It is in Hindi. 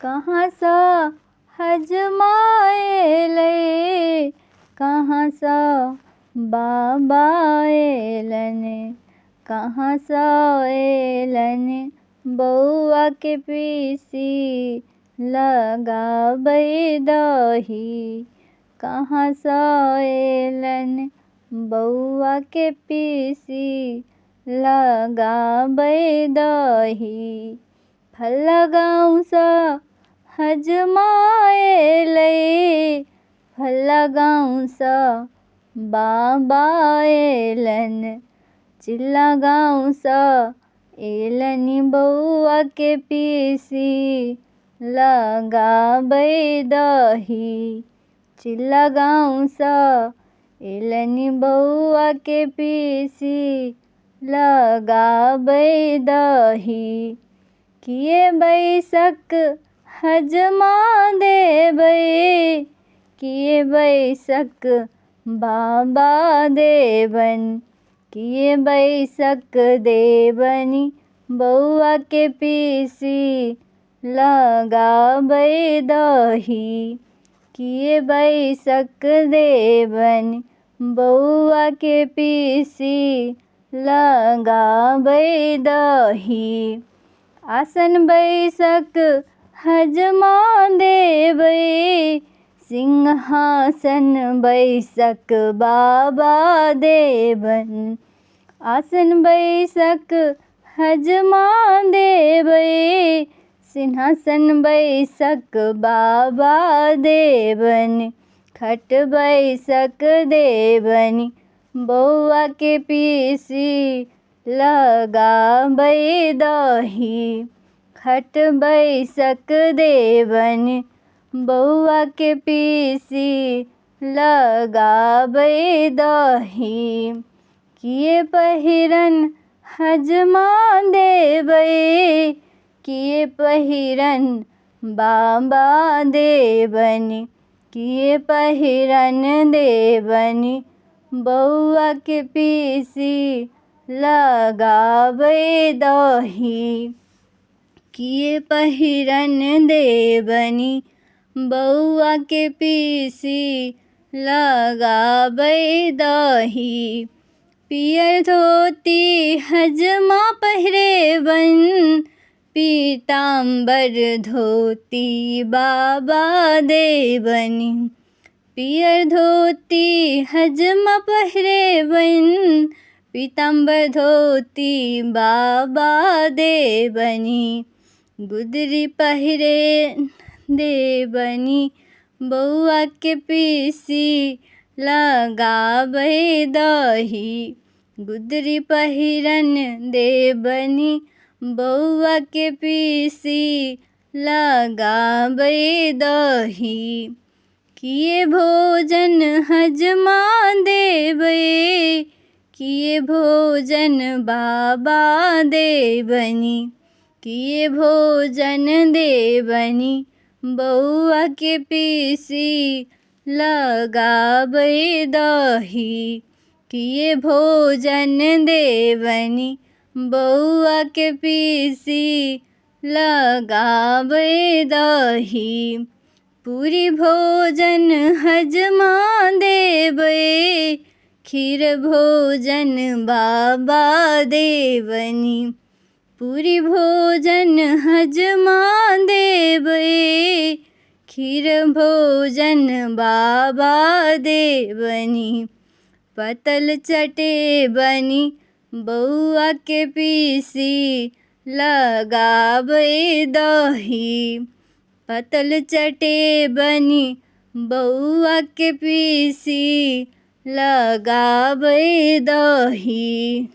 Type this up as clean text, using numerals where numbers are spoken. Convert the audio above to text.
कहाँ सा हजमाएले, कहाँ सा बाबा एलन, कहाँ सा एलन बउआ के पीसी लगाबै दही। कहाँ सा एलन बउआ के पीसी लगाबै दही। फल्ला गाँव सा हजमाएले, फल्ला गाँव सा बाबा एलन, चिल्ला गाँव सा एलनि बउआ के पीसी लगाबै दही। चिल्ला गाँव सा एलनि बउआ के पीसी लगाबै दही। किए बैसक हजमा देबै, किए बैसक बाबा देवन, किए बैसक देवनी बउआ के पीसी लगाबै दही। किए बैसक देवन बउआ के पीसी लगाबै दही। आसन बैसक हजमा देबै, सिंहासन बैसक बाबा देवन। आसन बैसक हजमा देबै, सिंहासन बैसक बाबा देवन। खट बैसक देवनी बउआ के पीसी लगाबै दही। खट बैसक देवनी बउआ के पीसी लगाबै दही। किए पहिरन हजमा देबै, किए पहिरन बाबा देवनी, किए पहिरन देवनी बउआ के पीसी लगाबै दही। किए पहिरन देवनी बउआ के पीसी लगाबै दही। पियर धोती हजमा पहिरेवन, पीताम्बर धोती बाबा देवनी। पियर धोती हजमा पहिरेवन, पीताम्बर धोती बाबा देवनी। गुदरी पहिरे देवनी बउआ के पीसी लगाबै दही। गुदरी पहिरन देवनी बउआ के पीसी लगाबै दही। किए भोजन हजमा देबै, किए भोजन बाबा देवनी। किए भोजन देवनी बउआ के पीसी लगाबै दही। किए भोजन देवनी बउआ के पीसी लगाबै दही। पूरी भोजन हजमा देबै, खीर भोजन बाबा देवनी। पूरी भोजन हजमा देबै, खीर भोजन बाबा देवनी। पतल चटेबनी बउआ के पीसी लगाबै दही। पतल चटेबनी बउआ के पीसी लगाबै दही।